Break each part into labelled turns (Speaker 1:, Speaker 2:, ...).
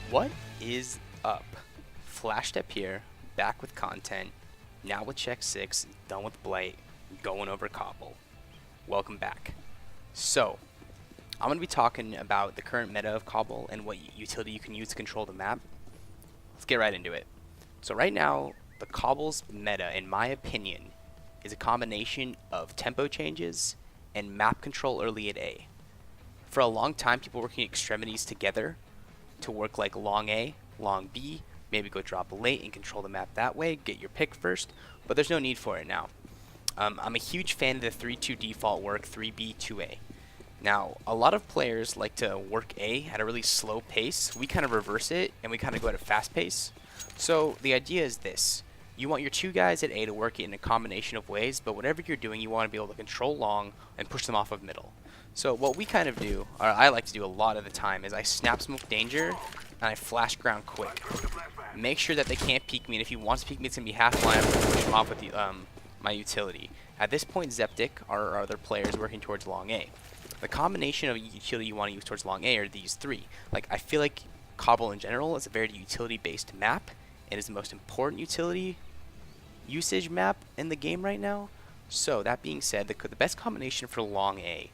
Speaker 1: What is up? Flashstep here, back with content, now with Check6, done with Blight, going over Cobble. Welcome back. So, I'm going to be talking about the current meta of Cobble and what utility you can use to control the map. Let's get right into it. So right now, the Cobble's meta, in my opinion, is a combination of tempo changes and map control early at A. For a long time, people were working extremities together to work like long A, long B, maybe go drop late and control the map that way, get your pick first, but there's no need for it now. I'm a huge fan of the 3-2 default work, 3B, 2A. Now, a lot of players like to work A at a really slow pace. We kind of reverse it, and we kind of go at a fast pace. So the idea is this. You want your two guys at A to work it in a combination of ways, but whatever you're doing, you want to be able to control long and push them off of middle. So what we kind of do, or I like to do a lot of the time, is I snap smoke danger, and I flash ground quick. Make sure that they can't peek me, and if he wants to peek me, it's going to be half line. I'm going to push him off with the, my utility. At this point, Zeptic, our other players, working towards long A. The combination of utility you want to use towards long A are these three. Like, I feel like Cobble in general is a very utility-based map. It is the most important utility usage map in the game right now. So, that being said, the best combination for long A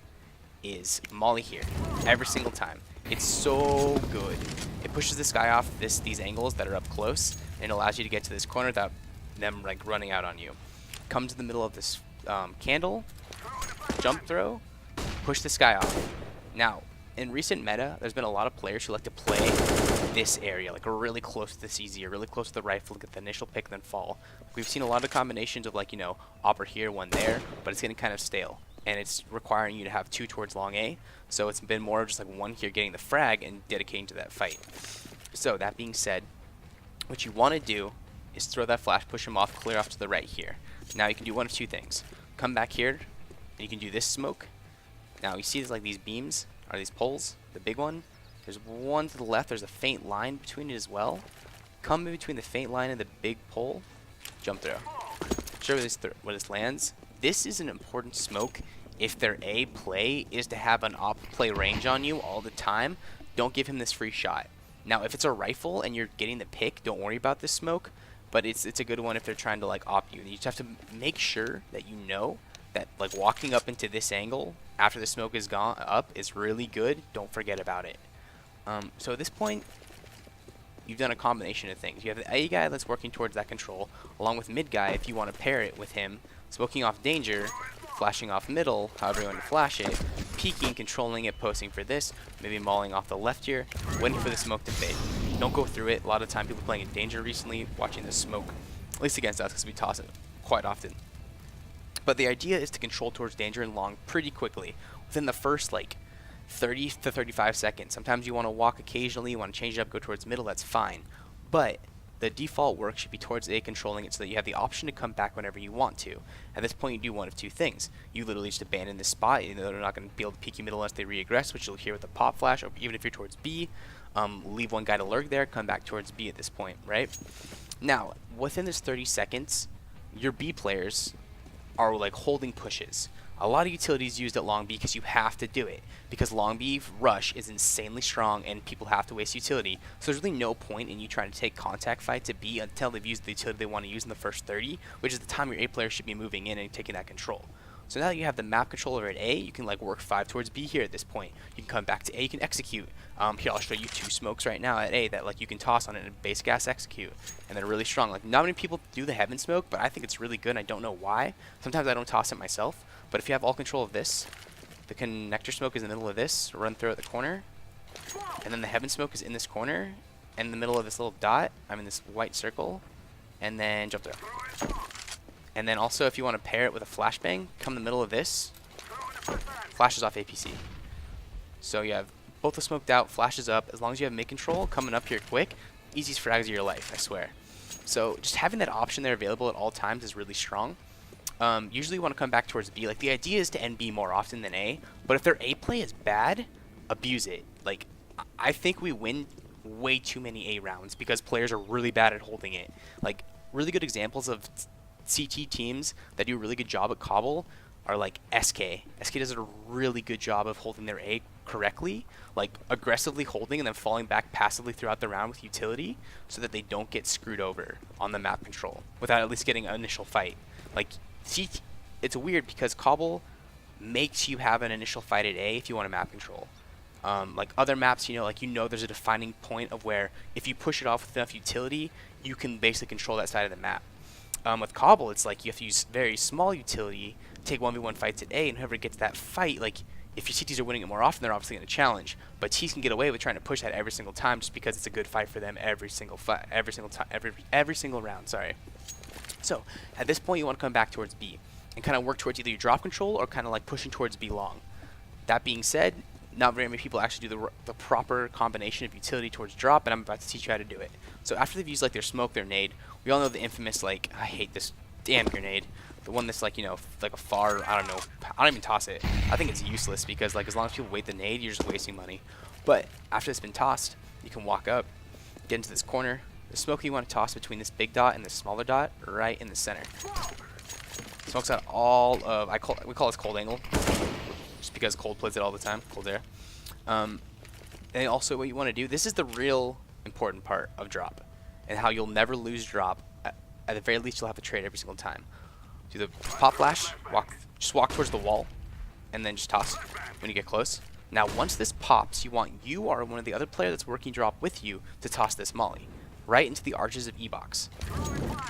Speaker 1: is Molly here, every single time. It's so good. It pushes this guy off these angles that are up close, and it allows you to get to this corner without them like running out on you. Come to the middle of this candle, jump throw, push this guy off. Now, in recent meta, there's been a lot of players who like to play this area, like really close to the CZ, or really close to the rifle, get the initial pick, then fall. We've seen a lot of combinations of like, you know, opper here, one there, but it's getting kind of stale. And it's requiring you to have two towards long A, so it's been more of just like one here getting the frag and dedicating to that fight. So that being said, what you want to do is throw that flash, push him off, clear off to the right here. Now you can do one of two things. Come back here, and you can do this smoke. Now you see there's like these beams, or these poles, the big one. There's one to the left, there's a faint line between it as well. Come in between the faint line and the big pole, jump throw. Show where this lands. This is an important smoke if their A play is to have an op play range on you all the time. Don't give him this free shot. Now, if it's a rifle and you're getting the pick, don't worry about this smoke, but it's a good one if they're trying to like op you. You just have to make sure that you know that like walking up into this angle after the smoke is gone up is really good. Don't forget about it. So at this point, you've done a combination of things. You have the A guy that's working towards that control, along with mid guy if you want to pair it with him, smoking off danger, flashing off middle, however you want to flash it, peeking, controlling it, posting for this, maybe mauling off the left here, waiting for the smoke to fade. Don't go through it. A lot of time people playing in danger recently, watching this smoke, at least against us because we toss it quite often. But the idea is to control towards danger and long pretty quickly, within the first like 30 to 35 seconds. Sometimes you want to walk occasionally, you want to change it up, go towards middle, that's fine. But the default work should be towards A, controlling it so that you have the option to come back whenever you want to. At this point, you do one of two things. You literally just abandon this spot. You know they're not going to be able to peek you middle unless they re-aggress, which you'll hear with the pop flash, or even if you're towards B, leave one guy to lurk there, come back towards B at this point, right? Now, within this 30 seconds, your B players are like holding pushes. A lot of utilities used at long B because you have to do it, because long B rush is insanely strong and people have to waste utility. So there's really no point in you trying to take contact fight to B until they've used the utility they want to use in the first 30, which is the time your A player should be moving in and taking that control. So now that you have the map controller at A, you can like work 5 towards B here at this point. You can come back to A, you can execute. Here I'll show you 2 smokes right now at A that like you can toss on it and base gas execute, and they're really strong. Like not many people do the heaven smoke, but I think it's really good and I don't know why. Sometimes I don't toss it myself, but if you have all control of this, the connector smoke is in the middle of this, run through at the corner, and then the heaven smoke is in this corner, and in the middle of this little dot, I'm in this white circle, and then jump through. And then also if you want to pair it with a flashbang, come in the middle of this, flashes off APC. So you have both the smoked out, flashes up, as long as you have mid control, coming up here quick, easiest frags of your life, I swear. So just having that option there available at all times is really strong. Usually you want to come back towards B. Like the idea is to end B more often than A, but if their A play is bad, abuse it. Like I think we win way too many A rounds because players are really bad at holding it. Like really good examples of CT teams that do a really good job at Cobble are like SK. SK does a really good job of holding their A correctly, like aggressively holding and then falling back passively throughout the round with utility, so that they don't get screwed over on the map control without at least getting an initial fight. Like, see, it's weird because Cobble makes you have an initial fight at A if you want to map control. Like other maps, there's a defining point of where if you push it off with enough utility, you can basically control that side of the map. With Cobble, it's like you have to use very small utility, take 1v1 fights at A, and whoever gets that fight, like if your CTs are winning it more often, they're obviously going to challenge. But T's can get away with trying to push that every single time just because it's a good fight for them every single round. Sorry. So at this point, you want to come back towards B and kind of work towards either your drop control or kind of like pushing towards B long. That being said, not very many people actually do the proper combination of utility towards drop, and I'm about to teach you how to do it. So after they've used like their smoke, their nade, we all know the infamous, like, I hate this damn grenade. The one that's like, like a far, I don't even toss it. I think it's useless because like as long as people wait the nade, you're just wasting money. But after it's been tossed, you can walk up, get into this corner. The smoke you want to toss between this big dot and this smaller dot right in the center. Smokes out all of, we call this cold angle, just because Cold plays it all the time, cold air. And also what you want to do, this is the real important part of drop, and how you'll never lose drop. At the very least, you'll have to trade every single time. Do the pop flash, just walk towards the wall, and then just toss when you get close. Now, once this pops, you want you or one of the other player that's working drop with you to toss this molly right into the arches of E-box.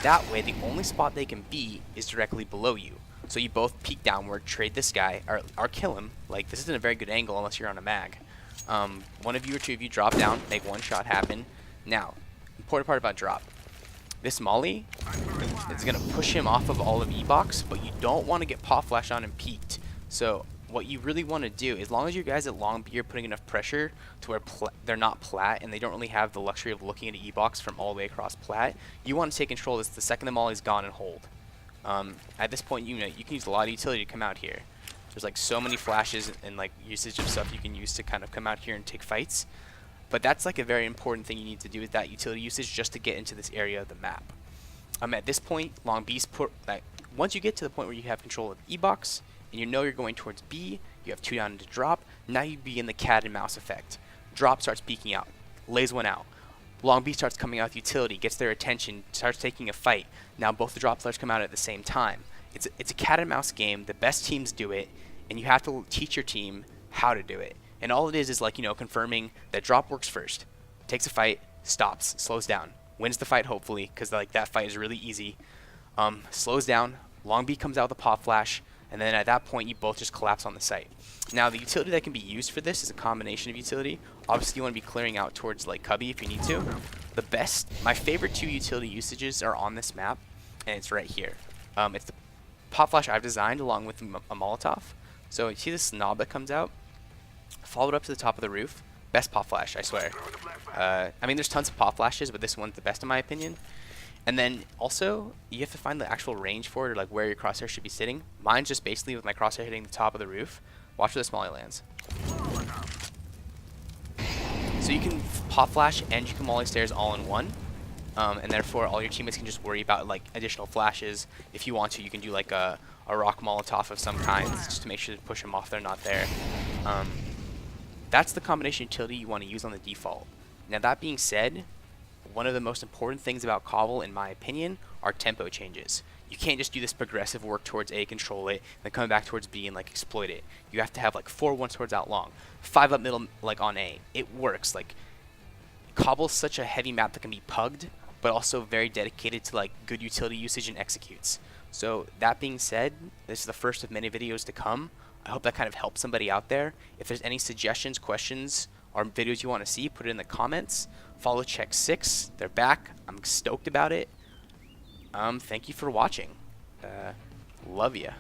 Speaker 1: That way, the only spot they can be is directly below you. So you both peek downward, trade this guy, or kill him. Like, this isn't a very good angle unless you're on a mag. One of you or two of you drop down, make one shot happen. Now, important part about drop. This molly is going to push him off of all of E-box, but you don't want to get pop flash on and peeked. So what you really want to do, as long as you guys at long B are putting enough pressure to where they're not plat and they don't really have the luxury of looking at E-box from all the way across plat, you want to take control of this the second the molly's gone and hold. At this point, you can use a lot of utility to come out here. There's like so many flashes and like usage of stuff you can use to kind of come out here and take fights. But that's like a very important thing you need to do with that utility usage just to get into this area of the map. At this point, long B's once you get to the point where you have control of E-box and you know you're going towards B, you have 2 down to drop. Now you begin the cat and mouse effect. Drop starts peeking out, lays one out. Long B starts coming out with utility, gets their attention, starts taking a fight. Now both the drop players come out at the same time. It's a cat and mouse game. The best teams do it, and you have to teach your team how to do it. And all it is like, confirming that drop works first. Takes a fight, stops, slows down. Wins the fight, hopefully, because like that fight is really easy. Slows down, long B comes out with a pop flash, and then at that point you both just collapse on the site. Now the utility that can be used for this is a combination of utility. Obviously you want to be clearing out towards like cubby if you need to. My favorite 2 utility usages are on this map, and it's right here. It's the pop flash I've designed along with a Molotov. So you see this knob that comes out? Follow it up to the top of the roof. Best pop flash, I swear. There's tons of pop flashes, but this one's the best in my opinion. And then also, you have to find the actual range for it, or like where your crosshair should be sitting. Mine's just basically with my crosshair hitting the top of the roof. Watch where the molly lands. So you can pop flash and you can molly stairs all in one. And therefore, all your teammates can just worry about like additional flashes. If you want to, you can do like a rock Molotov of some kind, just to make sure to push them off they're not there. That's the combination utility you want to use on the default. Now that being said, one of the most important things about Cobble, in my opinion, are tempo changes. You can't just do this progressive work towards A, control it, and then come back towards B and like exploit it. You have to have like 4 one swords out long, 5 up middle like on A. It works. Like Cobble's such a heavy map that can be pugged, but also very dedicated to like good utility usage and executes. So that being said, this is the first of many videos to come. I hope that kind of helps somebody out there. If there's any suggestions, questions, or videos you want to see, put it in the comments. Follow Check6. They're back. I'm stoked about it. Thank you for watching. Love ya.